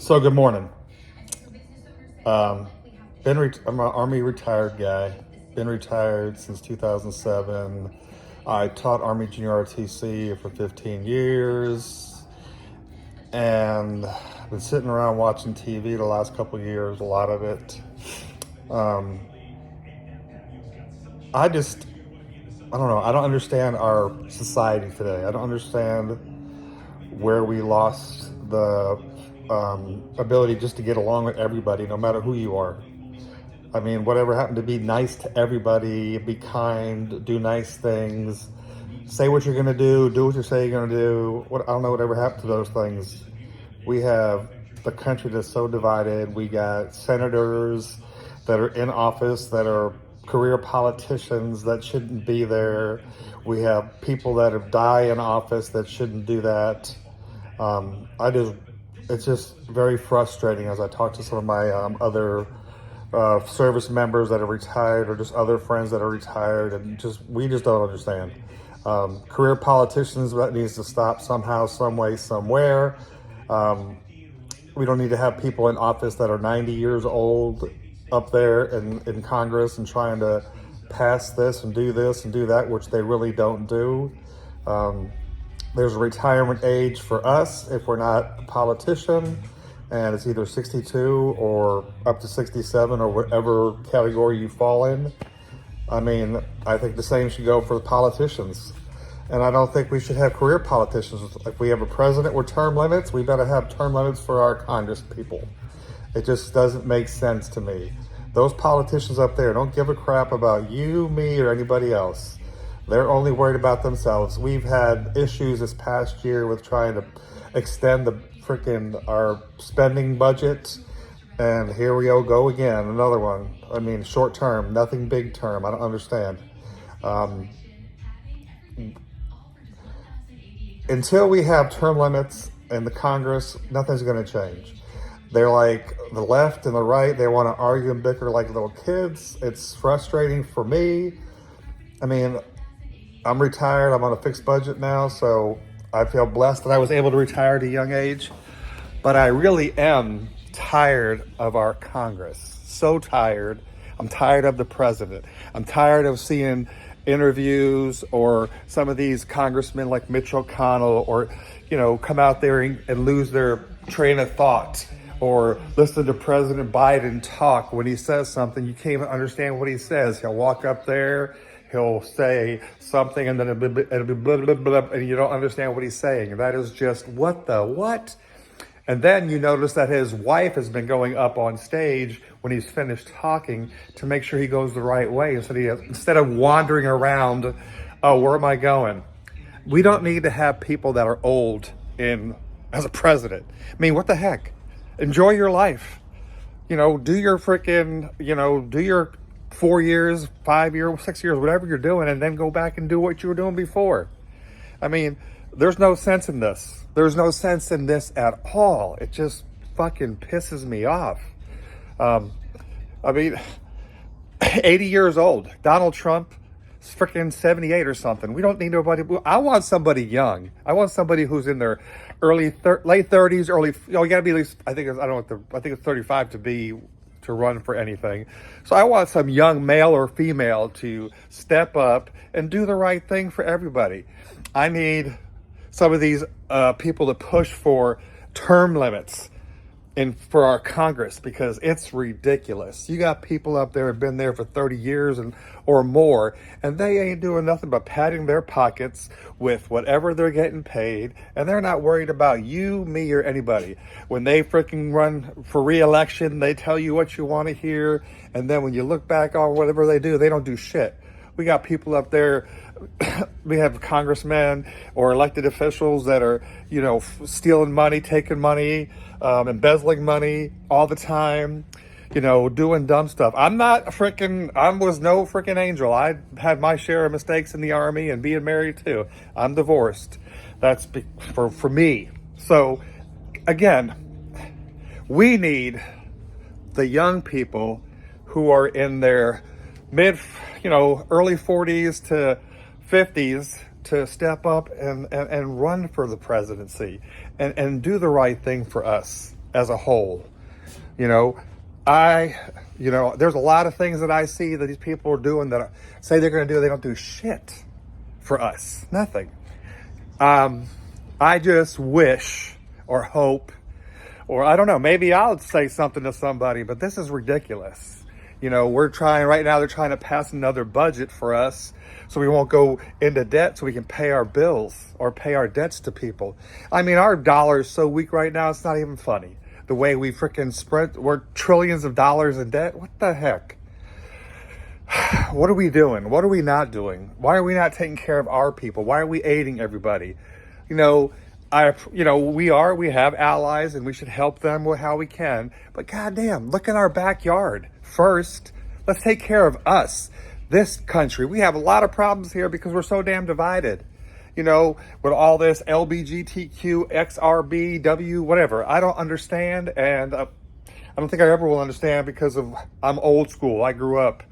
So good morning. Um, I'm an Army retired guy. Been retired since 2007. I taught Army Junior ROTC for 15 years, and been sitting around watching TV the last couple of years. A lot of it. Um, I just, I don't know. I don't understand our society today. I don't understand where we lost the ability just to get along with everybody, no matter who you are. I mean, whatever happened to be nice to everybody, be kind, do nice things, say what you're gonna do what you say you're gonna do. I don't know whatever happened to those things. We have the country that's so divided. We got senators that are in office that are career politicians that shouldn't be there. We have people that have died in office that shouldn't do that. It's just very frustrating as I talk to some of my other service members that are retired, or just other friends that are retired, and we just don't understand. Career politicians, that needs to stop somehow, some way, somewhere. We don't need to have people in office that are 90 years old up there in Congress and trying to pass this and do that, which they really don't do. There's a retirement age for us if we're not a politician, and it's either 62 or up to 67 or whatever category you fall in. I mean, I think the same should go for the politicians. And I don't think we should have career politicians. If we have a president with term limits, we better have term limits for our Congress people. It just doesn't make sense to me. Those politicians up there don't give a crap about you, me, or anybody else. They're only worried about themselves. We've had issues this past year with trying to extend our spending budget, and here we go again, another one. I mean, short term, nothing big term. I don't understand. Until we have term limits in the Congress, nothing's going to change. They're like the left and the right. They want to argue and bicker like little kids. It's frustrating for me. I mean, I'm retired. I'm on a fixed budget now, so I feel blessed that I was able to retire at a young age. But I really am tired of our Congress. So tired. I'm tired of the president. I'm tired of seeing interviews or some of these congressmen like Mitch McConnell, or, come out there and lose their train of thought, or listen to President Biden talk. When he says something, you can't even understand what he says. He'll walk up there, he'll say something, and then it'll be blah, blah, blah, and you don't understand what he's saying. And that is just, what? And then you notice that his wife has been going up on stage when he's finished talking to make sure he goes the right way, instead of wandering around, oh, where am I going? We don't need to have people that are old as a president. I mean, what the heck? Enjoy your life. Do your do your 4 years, 5 years, 6 years, whatever you're doing, and then go back and do what you were doing before. I mean, there's no sense in this. There's no sense in this at all. It just fucking pisses me off. I mean, 80 years old. Donald Trump is freaking 78 or something. We don't need nobody. I want somebody young. I want somebody who's in their late 30s, you gotta be at least, I think it's 35 to run for anything. So I want some young male or female to step up and do the right thing for everybody. I need some of these people to push for term limits for our Congress, because it's ridiculous. You got people up there who have been there for 30 years or more, and they ain't doing nothing but padding their pockets with whatever they're getting paid, and they're not worried about you, me, or anybody. When they freaking run for re-election, they tell you what you want to hear, and then when you look back on whatever they do, they don't do shit. We got people up there, we have congressmen or elected officials that are, stealing money, taking money, embezzling money all the time, doing dumb stuff. I was no freaking angel. I had my share of mistakes in the Army and being married too. I'm divorced. That's for me. So again, we need the young people who are in their early 40s to 50s to step up and run for the presidency and do the right thing for us. as a whole. You know, there's a lot of things that I see that these people are doing that say they're going to do. They don't do shit for us. Nothing. I just wish or hope, or I don't know, maybe I'll say something to somebody, but this is ridiculous. You know, they're trying to pass another budget for us so we won't go into debt so we can pay our bills or pay our debts to people. I mean, our dollar is so weak right now, it's not even funny. The way we freaking we're trillions of dollars in debt. What the heck? What are we doing? What are we not doing? Why are we not taking care of our people? Why are we aiding everybody? We have allies and we should help them with how we can. But goddamn, look in our backyard first. Let's take care of us. This country, we have a lot of problems here because we're so damn divided. You know, with all this LBGTQ, XRB, W, whatever. I don't understand, and I don't think I ever will understand because I'm old school. I grew up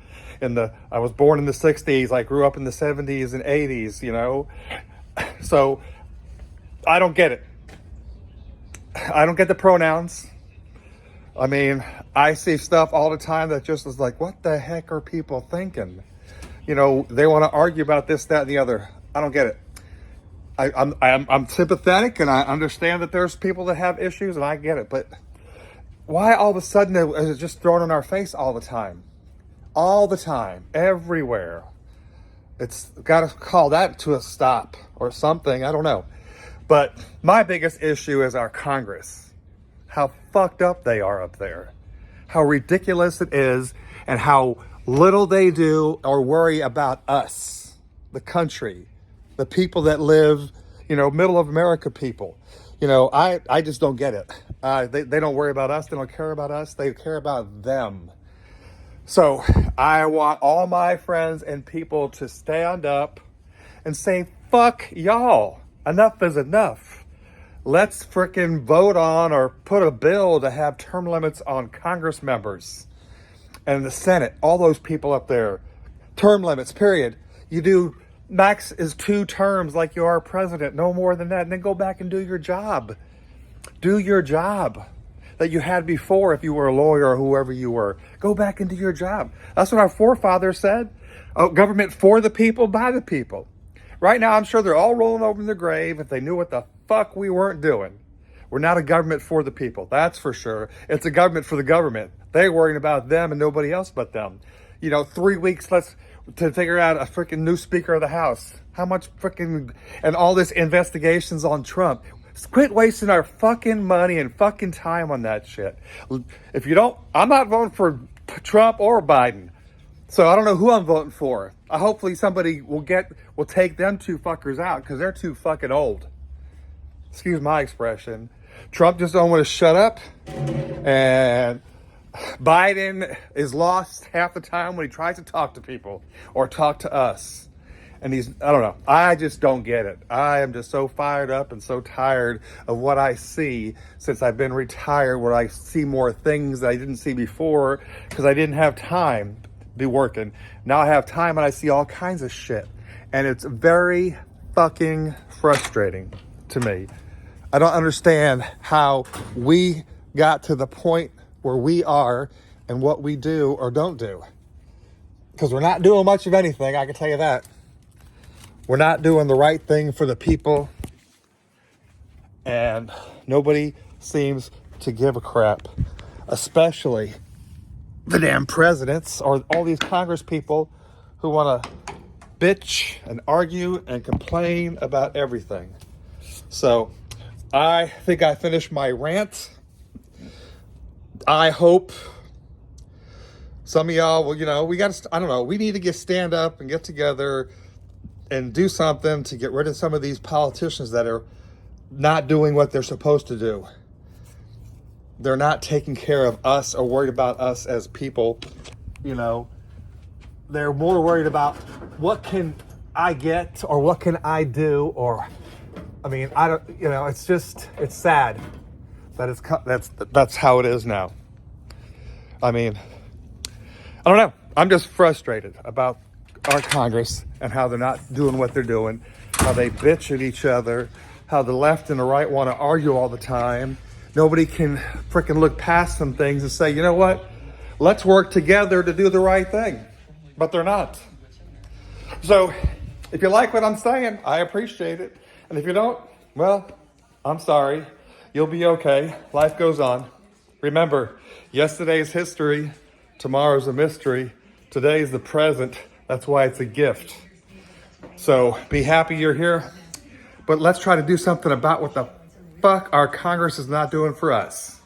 I was born in the 60s. I grew up in the 70s and 80s, you know. So I don't get it. I don't get the pronouns. I mean, I see stuff all the time that just is like, what the heck are people thinking? You know, they want to argue about this, that, and the other. I don't get it. I'm sympathetic, and I understand that there's people that have issues, and I get it. But why all of a sudden is it just thrown in our face all the time? All the time, everywhere. It's got to call that to a stop or something. I don't know. But my biggest issue is our Congress. How fucked up they are up there. How ridiculous it is, and how little they do or worry about us, the country, the people that live, you know, middle of America people. You know, I just don't get it. They don't worry about us. They don't care about us. They care about them. So I want all my friends and people to stand up and say, fuck y'all. Enough is enough. Let's frickin' vote on or put a bill to have term limits on Congress members and the Senate, all those people up there. Term limits, period. You do max is 2 terms like you are president, no more than that, and then go back and do your job. Do your job that you had before if you were a lawyer or whoever you were. Go back and do your job. That's what our forefathers said. Oh, government for the people, by the people. Right now, I'm sure they're all rolling over in their grave if they knew what the fuck we weren't doing. We're not a government for the people, that's for sure. It's a government for the government. They're worrying about them and nobody else but them. You know, 3 weeks to figure out a freaking new Speaker of the House. How much freaking, and all this investigations on Trump. Quit wasting our fucking money and fucking time on that shit. If you don't, I'm not voting for Trump or Biden. So I don't know who I'm voting for. Hopefully somebody will take them 2 fuckers out because they're too fucking old. Excuse my expression. Trump just don't want to shut up, and Biden is lost half the time when he tries to talk to people or talk to us. And I don't know. I just don't get it. I am just so fired up and so tired of what I see since I've been retired, where I see more things that I didn't see before because I didn't have time to be working. Now I have time and I see all kinds of shit. And it's very fucking frustrating to me. I don't understand how we got to the point where we are and what we do or don't do. Because we're not doing much of anything, I can tell you that. We're not doing the right thing for the people. And nobody seems to give a crap. Especially the damn presidents or all these Congress people who want to bitch and argue and complain about everything. So I think I finished my rant. I hope some of y'all will, we need to stand up and get together and do something to get rid of some of these politicians that are not doing what they're supposed to do. They're not taking care of us or worried about us as people. You know, they're more worried about what can I get or what can I do, or it's sad that that's how it is now. I mean, I don't know. I'm just frustrated about our Congress and how they're not doing what they're doing, how they bitch at each other, how the left and the right want to argue all the time. Nobody can freaking look past some things and say, you know what? Let's work together to do the right thing. But they're not. So if you like what I'm saying, I appreciate it. And if you don't, well, I'm sorry. You'll be okay. Life goes on. Remember, yesterday's history, tomorrow's a mystery. Today's the present. That's why it's a gift. So be happy you're here. But let's try to do something about what the fuck our Congress is not doing for us.